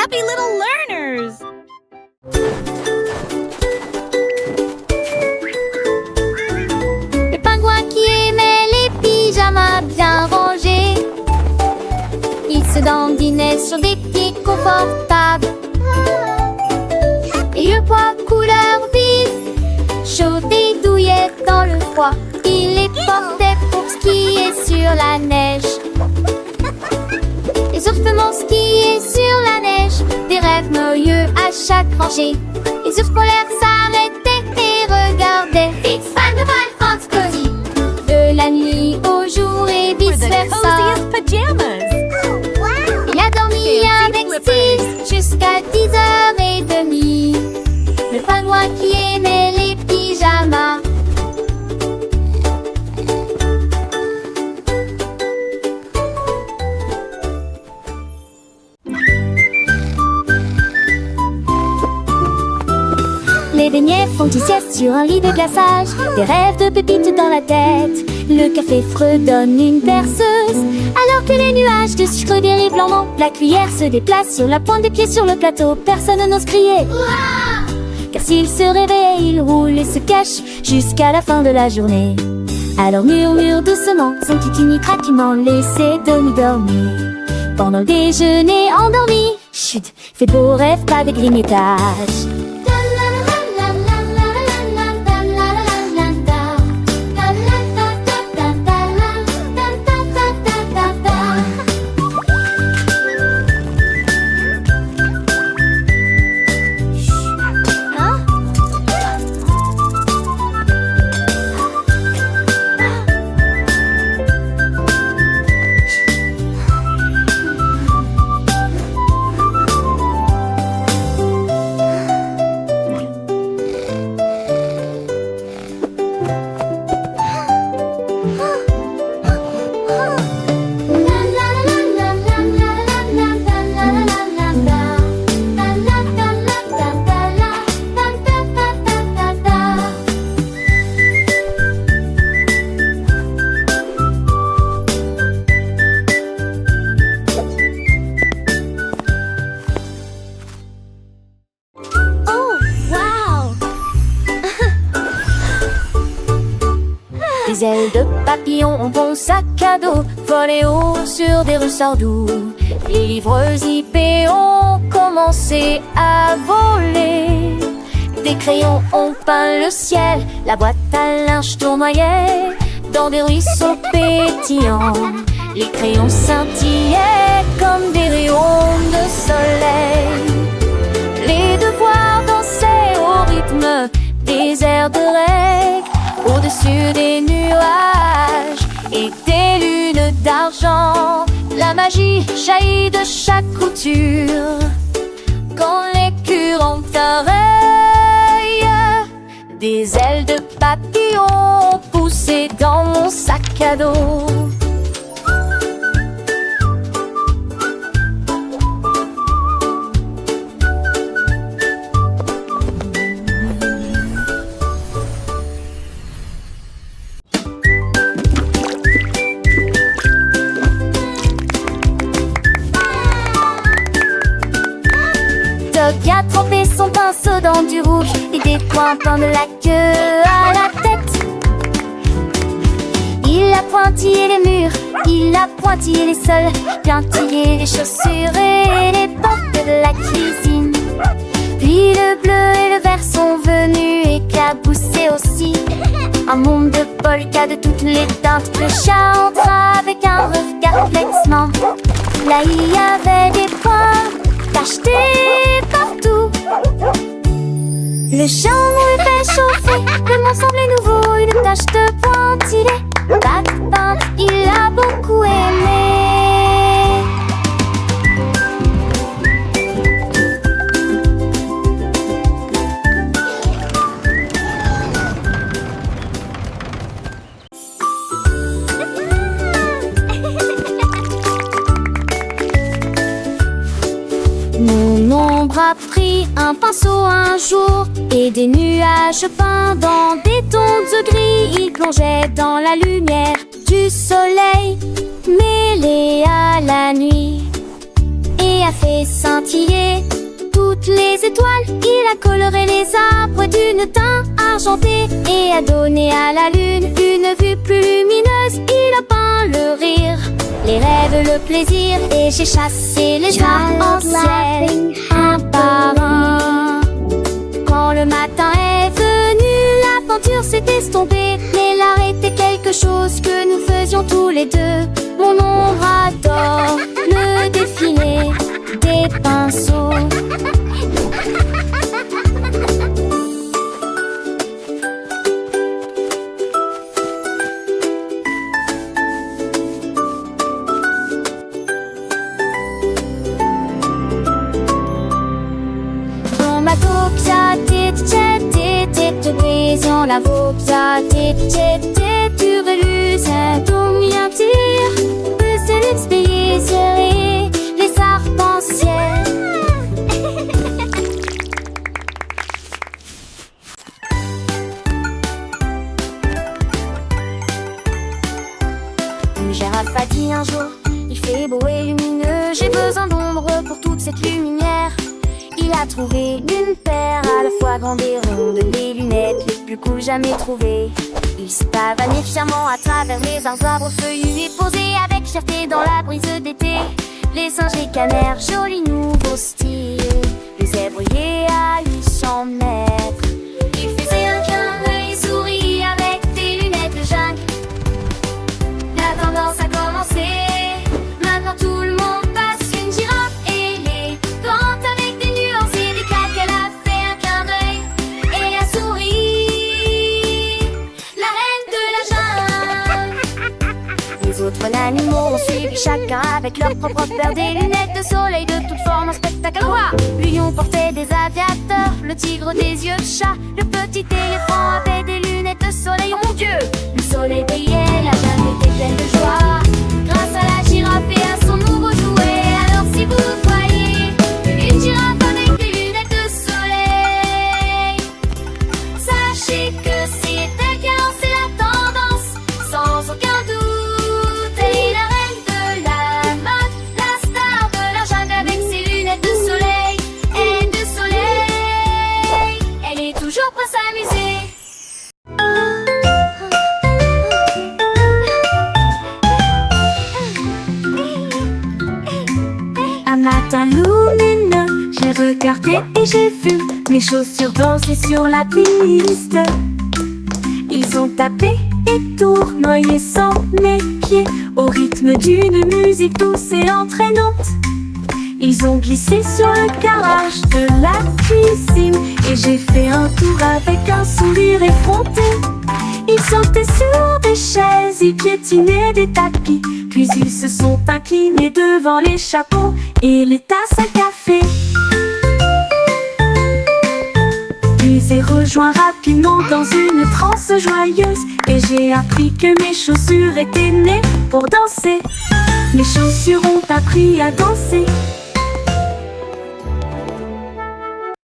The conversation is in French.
happy little learners! Le pingouin qui aimait les pyjamas bien rangés, il se dandinait sur des pieds confortables. Et le poids couleur vive, chaud et douillet dans le froid, il les portait pour skier sur la neige. Les ours peuvent skier sur la neige, des rêves merveilleux à chaque rangée. Les ours polaires s'arrêtaient et regardaient It's fun to find Fox Cozy, de la nuit au jour et vice versa. Pajamas! Il a dormi avec Steve jusqu'à 10h30. Le pingouin qui aimait les pyjamas. Les beignets font une sieste sur un lit de glaçage, des rêves de pépites dans la tête. Le café fredonne une berceuse, alors que les nuages de sucre dérivent lentement. La cuillère se déplace sur la pointe des pieds sur le plateau. Personne n'ose crier, car s'il se réveille, il roule et se cache jusqu'à la fin de la journée. Alors murmure doucement son kikini craquement, laissez de nous dormir. Pendant le déjeuner endormi, chut, fais beau rêve, pas de grignotage. Des ailes de papillon en bon sac à dos, volées haut sur des ressorts doux. Les livres zippés ont commencé à voler. Des crayons ont peint le ciel, la boîte à linge tournoyait dans des ruisseaux pétillants. Les crayons scintillaient comme des rayons de soleil. Les devoirs dansaient au rythme des airs de règle, au-dessus des nuages et des lunes d'argent. La magie jaillit de chaque couture quand les curants un reuil. Des ailes de papillon poussées dans mon sac à dos. Dog a trempé son pinceau dans du rouge et des pointants de la queue à la tête. Il a pointillé les murs, il a pointillé les sols, pointillé les chaussures et les portes de la cuisine. Puis le bleu et le vert sont venus éclabousser aussi un monde de polka de toutes les teintes. Le chat entra avec un regard flexement. Là il y avait des points tachetés partout. Le chambre est fait chauffer, le monde semblait nouveau, une tache de pointillé. Pas de peintre, il a beaucoup aimé. Mon ombre a pris un pinceau un jour et des nuages peints dans des tons de gris. Il plongeait dans la lumière du soleil mêlée à la nuit. Et et a fait scintiller toutes les étoiles. Il a coloré les arbres d'une teinte argentée et a donné à la lune une vue plus lumineuse. Il a peint le rire, les rêves, le plaisir, et j'ai chassé les arcs-en-ciel un par un. Quand le matin est venu, la peinture s'est estompée, mais l'art était quelque chose que nous faisions tous les deux. Mon ombre adore le défilé des pinceaux. La vopsa turelus domjantir Pusselus beliseri les arcs-en-ciel. Une girafe a dit un jour, il fait beau et lumineux, j'ai besoin d'ombre pour toute cette lumière. Il a trouvé une paire à la fois grande et ronde, les lunettes les plus cool jamais trouvées. Il s'est pavané fièrement à travers les arbres feuillus et posé avec fierté dans la brise d'été. Les singes, les canards, joli nouveau style. Le zèbrier à 800 mètres. Il faisait un clin d'œil, sourit avec des lunettes de jungle. La tendance a commencé, maintenant tout le monde passe une girafe et les plantes avec des nuances et des claques. Elle a fait un clin d'œil et a souri, la reine de la jungle. Les autres animaux ont suivi chacun avec leur propre paire, des lunettes de soleil de toute forme, un spectacle à voir. Le lion portait des aviateurs, le tigre des yeux de chat, le petit éléphant avait des lunettes de soleil. Oh mon Dieu, le soleil brillait, la jungle était pleine de joie grâce à la girafe et à son nouveau jouet. Alors si vous voyez une girafe avec des lunettes de soleil, sachez que c'est elle qui a lancé la tendance, sans aucun doute. Elle est la reine de la mode, la star de la jungle avec ses lunettes de soleil et de soleil. Elle est toujours prête à s'amuser. Un matin lumineux, j'ai regardé et j'ai vu mes chaussures danser sur la piste. Ils ont tapé et tournoyé sans mes pieds au rythme d'une musique douce et entraînante. Ils ont glissé sur le garage de la cuisine et j'ai fait un tour avec un sourire effronté. Ils sautaient sur des chaises, ils piétinaient des tapis, puis ils se sont inclinés devant les chapeaux et les tasses à café. Puis j'ai rejoint rapidement dans une transe joyeuse et j'ai appris que mes chaussures étaient nées pour danser. Mes chaussures ont appris à danser.